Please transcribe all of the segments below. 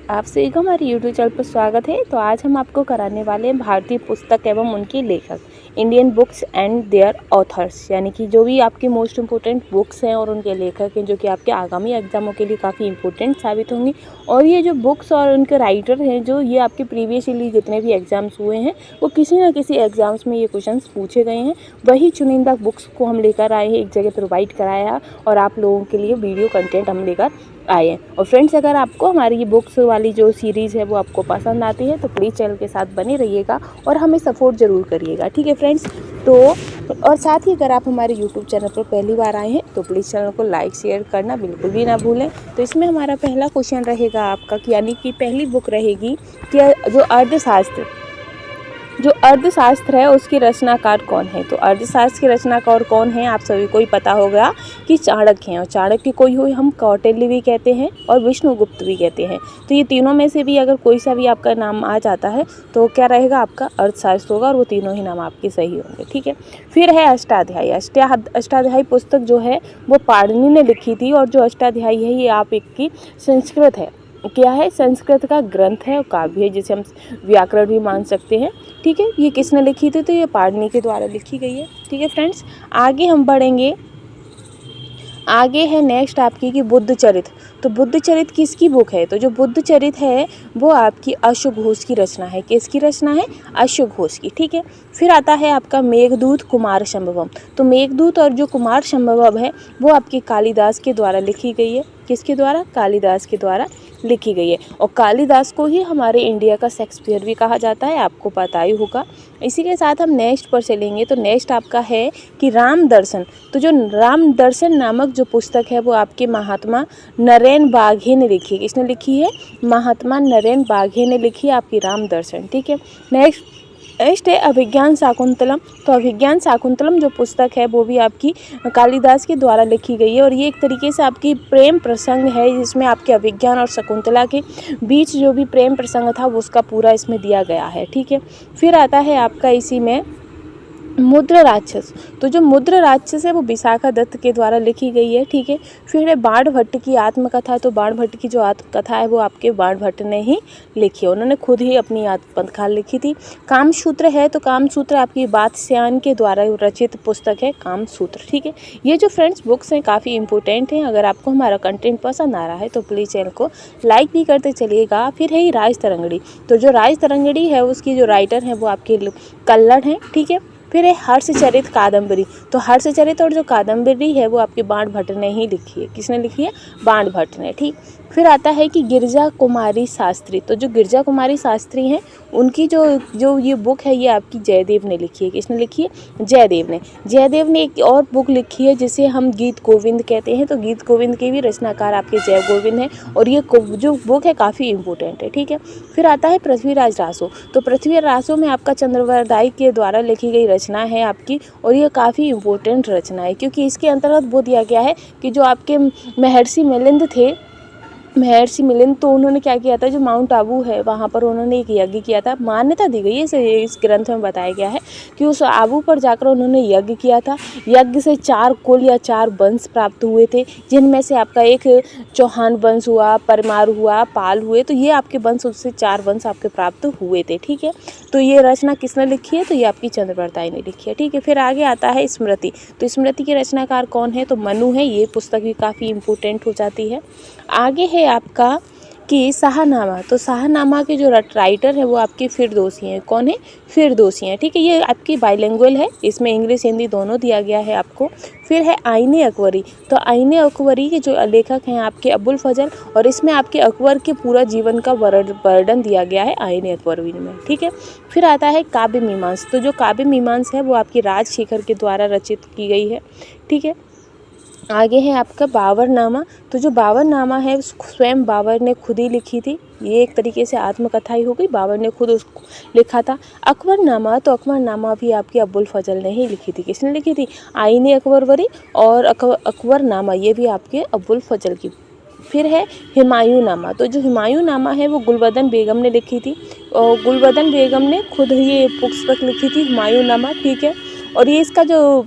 आपसे एक हमारे यूट्यूब चैनल पर स्वागत है। तो आज हम आपको कराने वाले हैं भारतीय पुस्तक एवं उनके लेखक, Indian books and their authors, यानी कि जो भी आपके मोस्ट इम्पोर्टेंट बुक्स हैं और उनके लेखक हैं जो कि आपके आगामी एग्जामों के लिए काफ़ी इंपॉर्टेंट साबित होंगी। और ये जो बुक्स और उनके राइटर हैं जो ये आपके प्रीवियसली जितने भी एग्जाम्स हुए हैं वो किसी न किसी एग्जाम्स में ये क्वेश्चन पूछे गए हैं। वही चुनिंदा बुक्स को हम लेकर आए हैं, एक जगह प्रोवाइड कराया और आप लोगों के लिए वीडियो कंटेंट हम लेकर आए हैं। और फ्रेंड्स, अगर आपको हमारी ये बुक्स वाली जो सीरीज़ है वो आपको पसंद आती है तो प्लीज़ चैनल के साथ बने रहिएगा और हमें सपोर्ट ज़रूर करिएगा, ठीक है फ्रेंड्स। तो और साथ ही अगर आप हमारे यूट्यूब चैनल पर पहली बार आए हैं तो प्लीज़ चैनल को लाइक शेयर करना बिल्कुल भी ना भूलें। तो इसमें हमारा पहला क्वेश्चन रहेगा आपका कि यानी कि पहली बुक रहेगी कि जो अर्थशास्त्र है उसके रचनाकार कौन है। तो अर्थशास्त्र के रचनाकार कौन है आप सभी को ही पता होगा कि चाणक्य हैं। और चाणक्य को ही हम कौटिल्य भी कहते हैं और विष्णुगुप्त भी कहते हैं। तो ये तीनों में से भी अगर कोई सा भी आपका नाम आ जाता है तो क्या रहेगा, आपका अर्थशास्त्र होगा और वो तीनों ही नाम आपके सही होंगे, ठीक है। फिर है अष्टाध्यायी। अष्टाध्यायी पुस्तक जो है वो पाणिनि ने लिखी थी और जो अष्टाध्यायी है ये आप एक की संस्कृत है, क्या है, संस्कृत का ग्रंथ है और काव्य है जिसे हम व्याकरण भी मान सकते हैं, ठीक है। ये किसने लिखी थी, तो ये पाणिनि के द्वारा लिखी गई है, ठीक है फ्रेंड्स। आगे हम बढ़ेंगे, आगे है नेक्स्ट आपकी कि बुद्ध चरित। तो बुद्ध चरित किसकी बुक है, तो जो बुद्ध चरित है वो आपकी अश्व घोष की रचना है। किसकी रचना है, अश्व घोष की, ठीक है। फिर आता है आपका मेघदूत कुमार संभवम। तो मेघदूत और जो कुमार संभवम है वो आपके कालिदास के द्वारा लिखी गई है। किसके द्वारा, कालिदास के द्वारा लिखी गई है। और कालिदास को ही हमारे इंडिया का शेक्सपियर भी कहा जाता है, आपको पता ही होगा। इसी के साथ हम नेक्स्ट पर चलेंगे। तो नेक्स्ट आपका है कि राम दर्शन। तो जो राम दर्शन नामक जो पुस्तक है वो आपके महात्मा नरेन बाघे ने लिखी है। किसने लिखी है, महात्मा नरेन बाघे ने लिखी है आपकी राम दर्शन, ठीक है। नेक्स्ट है अभिज्ञान शाकुंतलम। तो अभिज्ञान शाकुंतलम जो पुस्तक है वो भी आपकी कालिदास के द्वारा लिखी गई है और ये एक तरीके से आपकी प्रेम प्रसंग है जिसमें आपके अभिज्ञान और शकुंतला के बीच जो भी प्रेम प्रसंग था वो उसका पूरा इसमें दिया गया है, ठीक है। फिर आता है आपका इसी में मुद्र राक्षस। तो जो मुद्र राक्षस है वो विशाखा दत्त के द्वारा लिखी गई है, ठीक है। फिर है बाण भट्ट की आत्मकथा। तो बाण भट्ट की जो आत्मकथा है वो आपके बाण भट्ट ने ही लिखी है, उन्होंने खुद ही अपनी आत्मकथा लिखी थी। कामसूत्र है। तो कामसूत्र आपकी वात्स्यायन के द्वारा रचित पुस्तक है कामसूत्र, ठीक है। ये जो फ्रेंड्स बुक्स हैं काफ़ी इंपॉर्टेंट हैं। अगर आपको हमारा कंटेंट पसंद आ रहा है तो प्लीज़ चैनल को लाइक भी करते चलिएगा। फिर है राज तरंगड़ी। तो जो राज तरंगड़ी है उसकी जो राइटर है वो आपके कल्लड़ हैं, ठीक है। फिर है हर्षचरित कादम्बरी। तो हर्षचरित और जो कादम्बरी है वो आपके बाण भट्ट ने ही लिखी है। किसने लिखी है, बाण भट्ट ने, ठीक। फिर आता है कि गिरजा कुमारी शास्त्री। तो जो गिरजा कुमारी शास्त्री हैं उनकी जो ये बुक है ये आपकी जयदेव ने लिखी है। किसने लिखी है, जयदेव ने। जयदेव ने एक और बुक लिखी है जिसे हम गीत गोविंद कहते हैं। तो गीत गोविंद के भी रचनाकार आपके जय गोविंद हैं और ये जो बुक है काफ़ी इंपॉर्टेंट है, ठीक है। फिर आता है पृथ्वीराज रासो। तो पृथ्वीराज रासो में आपका चंद्रवरदाई के द्वारा लिखी गई रचना है आपकी और ये काफ़ी इंपॉर्टेंट रचना है क्योंकि इसके अंतर्गत वो दिया गया है कि जो आपके महर्षि मिलिंद थे, महर्षि मिलिंद, तो उन्होंने क्या किया था, जो माउंट आबू है वहाँ पर उन्होंने एक यज्ञ किया था। मान्यता दी गई है, इस ग्रंथ में बताया गया है कि उस आबू पर जाकर उन्होंने यज्ञ किया था। यज्ञ से 4 कुल या 4 वंश प्राप्त हुए थे, जिनमें से आपका एक चौहान वंश हुआ, परमार हुआ, पाल हुए। तो ये आपके वंश, उससे 4 वंश आपके प्राप्त हुए थे, ठीक है। तो ये रचना किसने लिखी है, तो ये आपकी चंद्रवरदाई ने लिखी है, ठीक है। फिर आगे आता है स्मृति। तो स्मृति के रचनाकार कौन है, तो मनु है। ये पुस्तक भी काफ़ी इंपॉर्टेंट हो जाती है। आगे है आपका कि शाहनामा। तो शाहनामा के जो राइटर है वो आपके फिरदौसी हैं। कौन है, फिरदौसी हैं, ठीक है। ये आपकी बाइलिंगुअल है, इसमें इंग्लिश हिंदी दोनों दिया गया है आपको। फिर है आईने अकबरी। तो आईने अकबरी के जो लेखक हैं आपके अबुल फजल और इसमें आपके अकबर के पूरा जीवन का वर्णन दिया गया है आईने अकबरी में, ठीक है। फिर आता है काव्य मीमांस। तो जो काव्य मीमांस है वो आपकी राजशेखर के द्वारा रचित की गई है, ठीक है। आगे है आपका बाबरनामा। तो जो बाबरनामा है स्वयं बाबर ने खुद ही लिखी थी। ये एक तरीके से आत्मकथा ही हो गई, बाबर ने खुद उसको लिखा था। अकबरनामा। तो अकबरनामा भी आपकी अबुल फजल ने ही लिखी थी। किसने लिखी थी, आईने अकबरी और अकबरनामा ये भी आपके अबुल फजल की। फिर है हुमायूंनामा। तो जो हुमायूंनामा है वो गुलबदन बेगम ने लिखी थी और गुलबदन बेगम ने खुद ही ये पुस्तक लिखी थी हुमायूंनामा, ठीक है। और ये इसका जो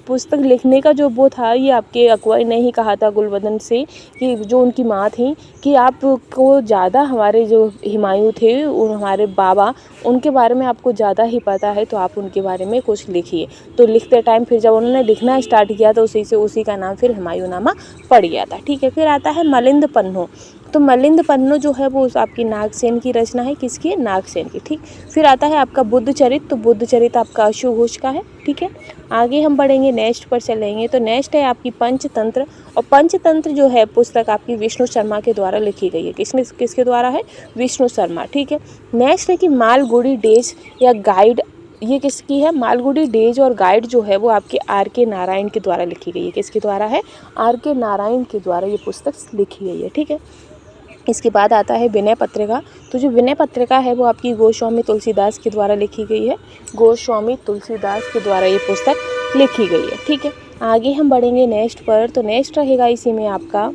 पुस्तक लिखने का जो वो था, ये आपके अकबर ने ही कहा था गुलबदन से, कि जो उनकी माँ थी, कि आपको ज़्यादा हमारे जो हुमायूं थे और हमारे बाबा, उनके बारे में आपको ज़्यादा ही पता है, तो आप उनके बारे में कुछ लिखिए। तो लिखते टाइम फिर जब उन्होंने लिखना स्टार्ट किया तो उसी का नाम फिर हुमायूंनामा पड़ गया था। ठीक है, फिर आता है मलिंद पन्नो। तो मलिंद पन्नो जो है वो आपकी नागसेन की रचना है। किसकी है? नागसेन की। ठीक, फिर आता है आपका बुद्ध चरित। तो बुद्ध चरित आपका अशु घोष का है। ठीक है, आगे हम बढ़ेंगे, नेक्स्ट पर चलेंगे। तो नेक्स्ट है आपकी पंचतंत्र। और पंचतंत्र जो है पुस्तक आपकी विष्णु शर्मा के द्वारा लिखी गई है। किसके द्वारा है? विष्णु शर्मा। ठीक है, नेक्स्ट है कि मालगुडी डेज या गाइड। ये किसकी है? मालगुडी डेज और गाइड जो है वो आपके R.K. नारायण के द्वारा लिखी गई है। किसके द्वारा है? R.K. नारायण के द्वारा ये पुस्तक लिखी गई है। ठीक है, इसके बाद आता है विनय पत्रिका। तो जो विनय पत्रिका है वो आपकी गोस्वामी तुलसीदास के द्वारा लिखी गई है। गोस्वामी तुलसीदास के द्वारा ये पुस्तक लिखी गई है। ठीक है, आगे हम बढ़ेंगे नेक्स्ट पर। तो नेक्स्ट रहेगा इसी में आपका,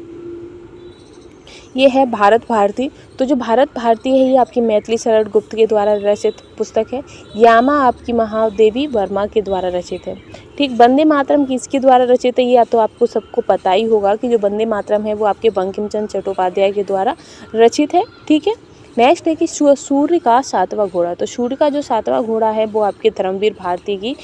ये है भारत भारती। तो जो भारत भारती है ये आपकी मैथिली शरण गुप्त के द्वारा रचित पुस्तक है। यामा आपकी महादेवी वर्मा के द्वारा रचित है। ठीक, वंदे मातरम किसके द्वारा रचित है? ये तो आपको सबको पता ही होगा कि जो वंदे मातरम है वो आपके बंकिम चंद्र चट्टोपाध्याय के द्वारा रचित है। ठीक है, नेक्स्ट है कि सूर्य का सातवां घोड़ा। तो सूर्य का जो सातवां घोड़ा है वो आपके धर्मवीर भारती की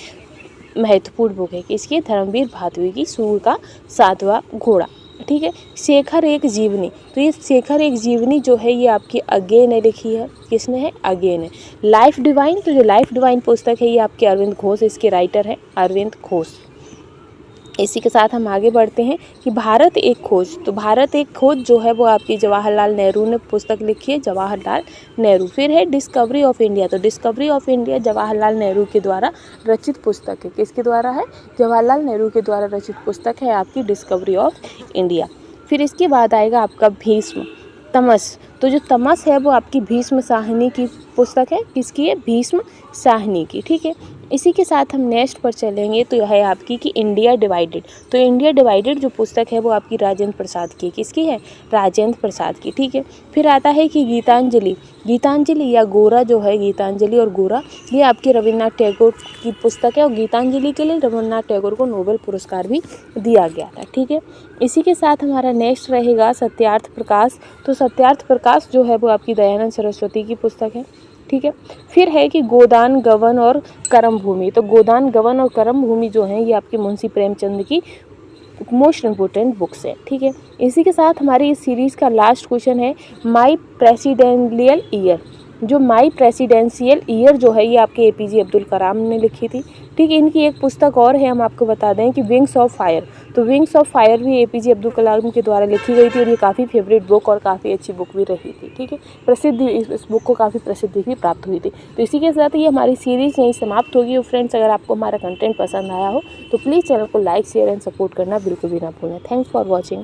महत्वपूर्ण बुक है। किसकी? धर्मवीर भारती की सूर्य का सातवां घोड़ा। ठीक है, शेखर एक जीवनी। तो ये शेखर एक जीवनी जो है ये आपकी अगेन ने लिखी है। किसने है? अगेन है। Life divine. तो जो लाइफ डिवाइन पुस्तक है ये आपके अरविंद घोष इसके राइटर है, अरविंद घोष। इसी के साथ हम आगे बढ़ते हैं कि भारत एक खोज। तो भारत एक खोज जो है वो आपकी जवाहरलाल नेहरू ने पुस्तक लिखी है, जवाहरलाल नेहरू। फिर है डिस्कवरी ऑफ इंडिया। तो discovery of India Jawaharlal Nehru के द्वारा रचित पुस्तक है। किसके द्वारा है? जवाहरलाल नेहरू के द्वारा रचित पुस्तक है आपकी डिस्कवरी ऑफ इंडिया। फिर इसके बाद आएगा आपका भीष्म तमस। तो जो तमस है वो आपकी भीष्म साहनी की पुस्तक है। किसकी है? भीष्म साहनी की। ठीक है, इसी के साथ हम नेक्स्ट पर चलेंगे। तो यह है आपकी कि इंडिया डिवाइडेड। तो इंडिया डिवाइडेड जो पुस्तक है वो आपकी राजेंद्र प्रसाद की। किसकी है? राजेंद्र प्रसाद की। ठीक है, फिर आता है कि गीतांजलि। गीतांजलि या गोरा जो है, गीतांजलि और गोरा, ये आपके रविन्द्रनाथ टैगोर की पुस्तक है। और गीतांजलि के लिए रविन्द्रनाथ टैगोर को नोबेल पुरस्कार भी दिया गया था। ठीक है, इसी के साथ हमारा नेक्स्ट रहेगा सत्यार्थ प्रकाश। तो सत्यार्थ प्रकाश जो है वो आपकी दयानंद सरस्वती की पुस्तक है। ठीक है, फिर है कि गोदान गवन और करम भूमि। तो गोदान गवन और करम भूमि जो हैं ये आपकी मुंशी प्रेमचंद की मोस्ट इम्पोर्टेंट बुक्स है। ठीक है, इसी के साथ हमारी इस सीरीज़ का लास्ट क्वेश्चन है माई प्रेसिडेंशियल ईयर। जो माई प्रेसिडेंशियल ईयर जो है ये आपके APJ अब्दुल कलाम ने लिखी थी। ठीक है, इनकी एक पुस्तक और है, हम आपको बता दें कि विंग्स ऑफ फायर। तो विंग्स ऑफ फायर भी APJ अब्दुल कलाम के द्वारा लिखी गई थी और ये काफ़ी फेवरेट बुक और काफ़ी अच्छी बुक भी रही थी। ठीक है, प्रसिद्धि, इस बुक को काफ़ी प्रसिद्धि भी प्राप्त हुई थी। तो इसी के साथ ये हमारी सीरीज़ यहीं समाप्त होगी। फ्रेंड्स, अगर आपको हमारा कंटेंट पसंद आया हो तो प्लीज़ चैनल को लाइक, शेयर एंड सपोर्ट करना बिल्कुल भी ना भूलें। Thanks for watching.